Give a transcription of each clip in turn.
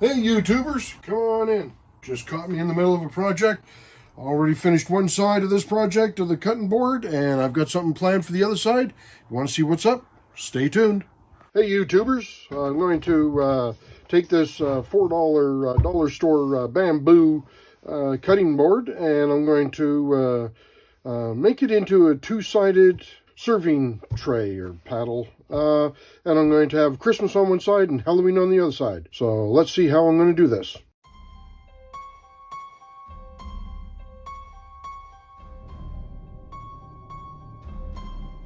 Hey YouTubers, come on in. Just caught me in the middle of a project. Already finished one side of this project of the cutting board, and I've got something planned for the other side. You want to see what's up? Stay tuned. Hey YouTubers, I'm going to take this $4 dollar store bamboo cutting board, and I'm going to make it into a two-sided serving tray or paddle, and I'm going to have Christmas on one side and Halloween on the other side. So let's see how I'm going to do this.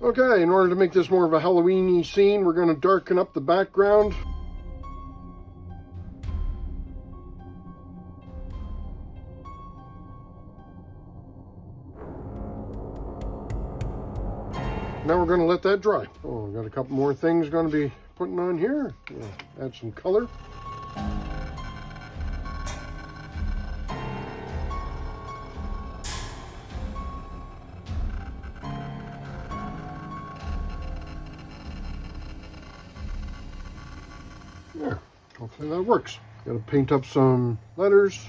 Okay, in order to make this more of a Halloween-y scene, we're going to darken up the background. Now we're going to let that dry. Oh, we've got a couple more things going to be putting on here. Add some color. There, hopefully that works. Got to paint up some letters.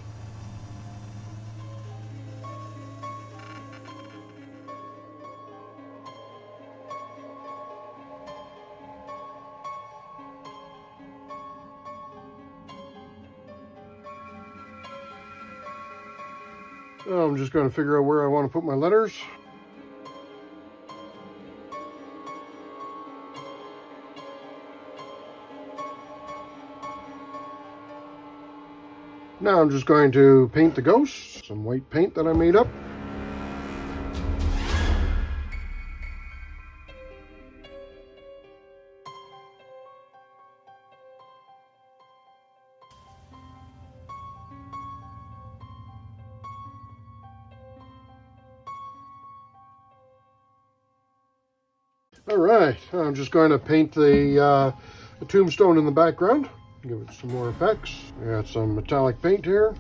I'm just going to figure out where I want to put my letters. Now I'm just going to paint the ghost, some white paint that I made up. All right, I'm just going to paint the tombstone in the background. Give it some more effects. I got some metallic paint here.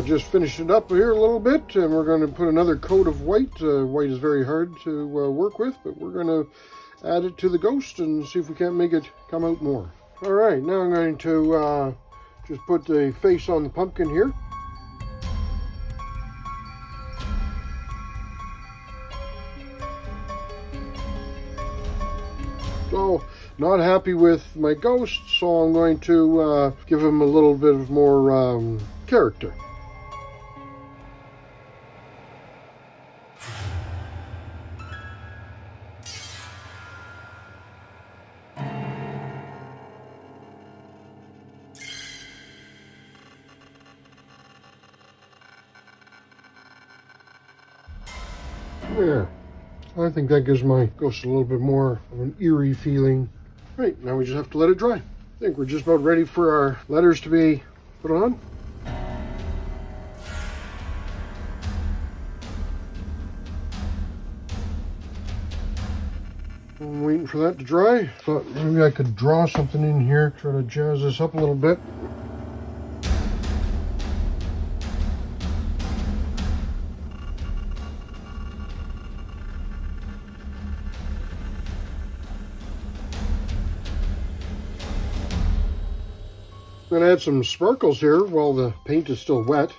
Just finished it up here a little bit, and we're going to put another coat of white. White is very hard to work with, but we're going to add it to the ghost and see if we can't make it come out more. All right, now I'm going to just put the face on the pumpkin here. So, not happy with my ghost, so I'm going to give him a little bit of more character. There. I think that gives my ghost a little bit more of an eerie feeling. Right, now we just have to let it dry. I think we're just about ready for our letters to be put on. I'm waiting for that to dry. Thought maybe I could draw something in here, try to jazz this up a little bit. I'm going to add some sparkles here while the paint is still wet.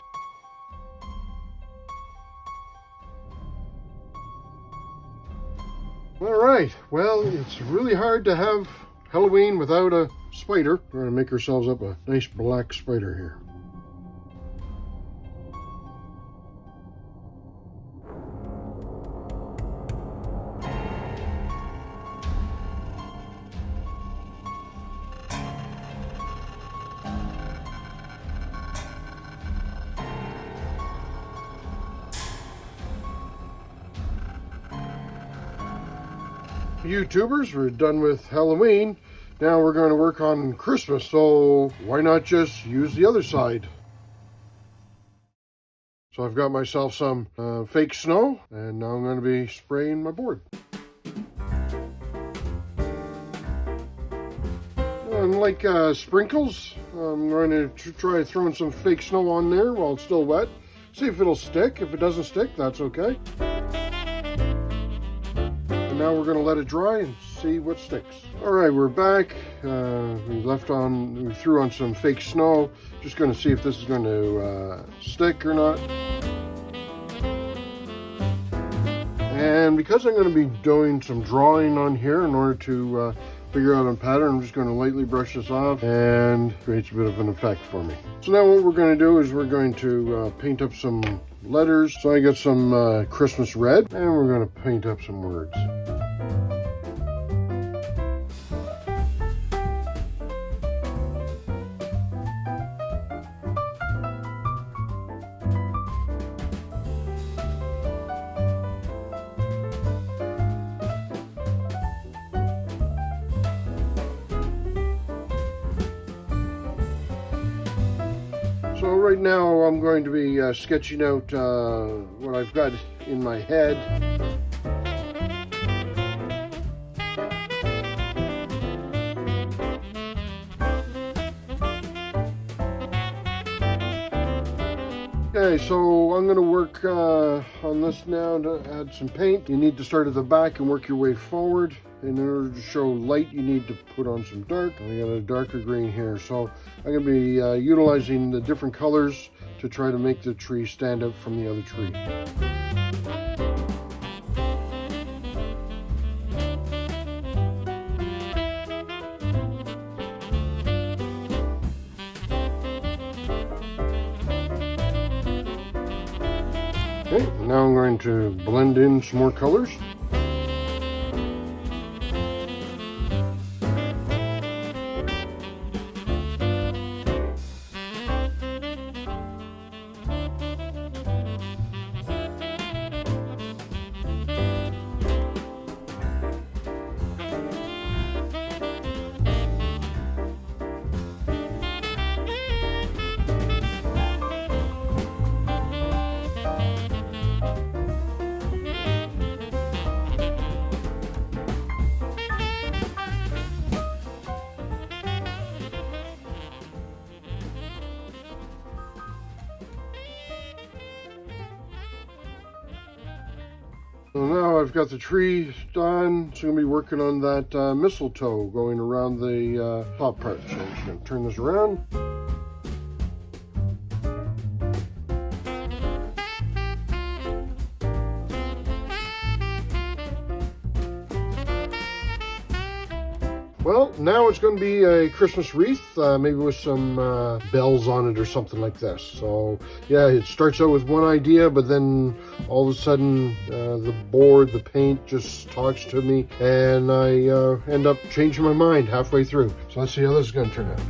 All right, well, it's really hard to have Halloween without a spider. We're going to make ourselves up a nice black spider here. YouTubers, we're done with Halloween. Now we're going to work on Christmas, so why not just use the other side? So I've got myself some fake snow, and now I'm going to be spraying my board. like sprinkles. I'm going to try throwing some fake snow on there while it's still wet. See if it'll stick. If it doesn't stick, that's okay. And now we're going to let it dry and see what sticks. All right, we're back. We threw on some fake snow. Just going to see if this is going to stick or not. And because I'm going to be doing some drawing on here in order to figure out a pattern, I'm just going to lightly brush this off and creates a bit of an effect for me. So now what we're going to do is we're going to paint up some letters. So I got some Christmas red, and we're going to paint up some words. So right now I'm going to be sketching out what I've got in my head. Okay, so I'm going to work on this now to add some paint. You need to start at the back and work your way forward. In order to show light, you need to put on some dark. I got a darker green here, so I'm going to be utilizing the different colors to try to make the tree stand out from the other tree. Okay, now I'm going to blend in some more colors. So now I've got the tree done, so I'm going to be working on that mistletoe going around the top part. So I'm just going to turn this around. Well, now it's going to be a Christmas wreath, maybe with some bells on it or something like this. So, yeah, it starts out with one idea, but then all of a sudden the paint just talks to me, and I end up changing my mind halfway through. So let's see how this is going to turn out.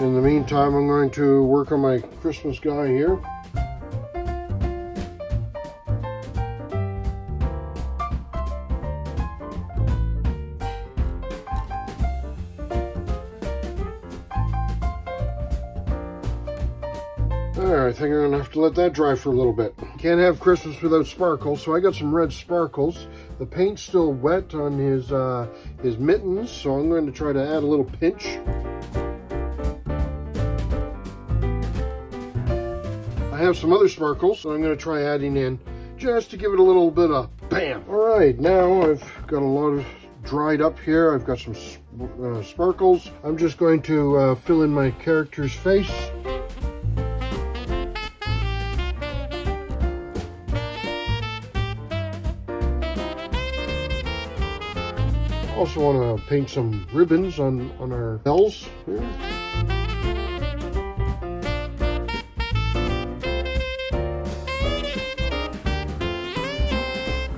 In the meantime, I'm going to work on my Christmas guy here. There, I think I'm going to have to let that dry for a little bit. Can't have Christmas without sparkles, so I got some red sparkles. The paint's still wet on his mittens, so I'm going to try to add a little pinch. I have some other sparkles, so I'm going to try adding in just to give it a little bit of bam. All right, now I've got a lot of dried up here. I've got some sparkles. I'm just going to fill in my character's face. Also want to paint some ribbons on our bells here.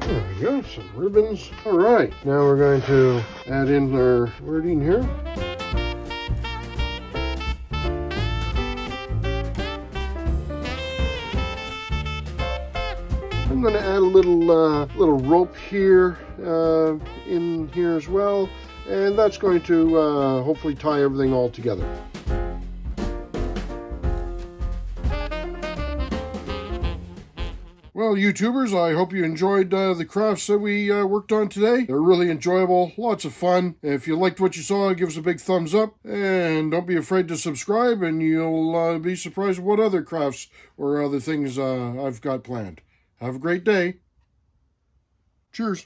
There we go, some ribbons. All right, now we're going to add in our wording here. And I'm going to add a little rope here in here as well, and that's going to hopefully tie everything all together. Well, YouTubers, I hope you enjoyed the crafts that we worked on today. They're really enjoyable, lots of fun. If you liked what you saw, give us a big thumbs up. And don't be afraid to subscribe, and you'll be surprised what other crafts or other things I've got planned. Have a great day. Cheers.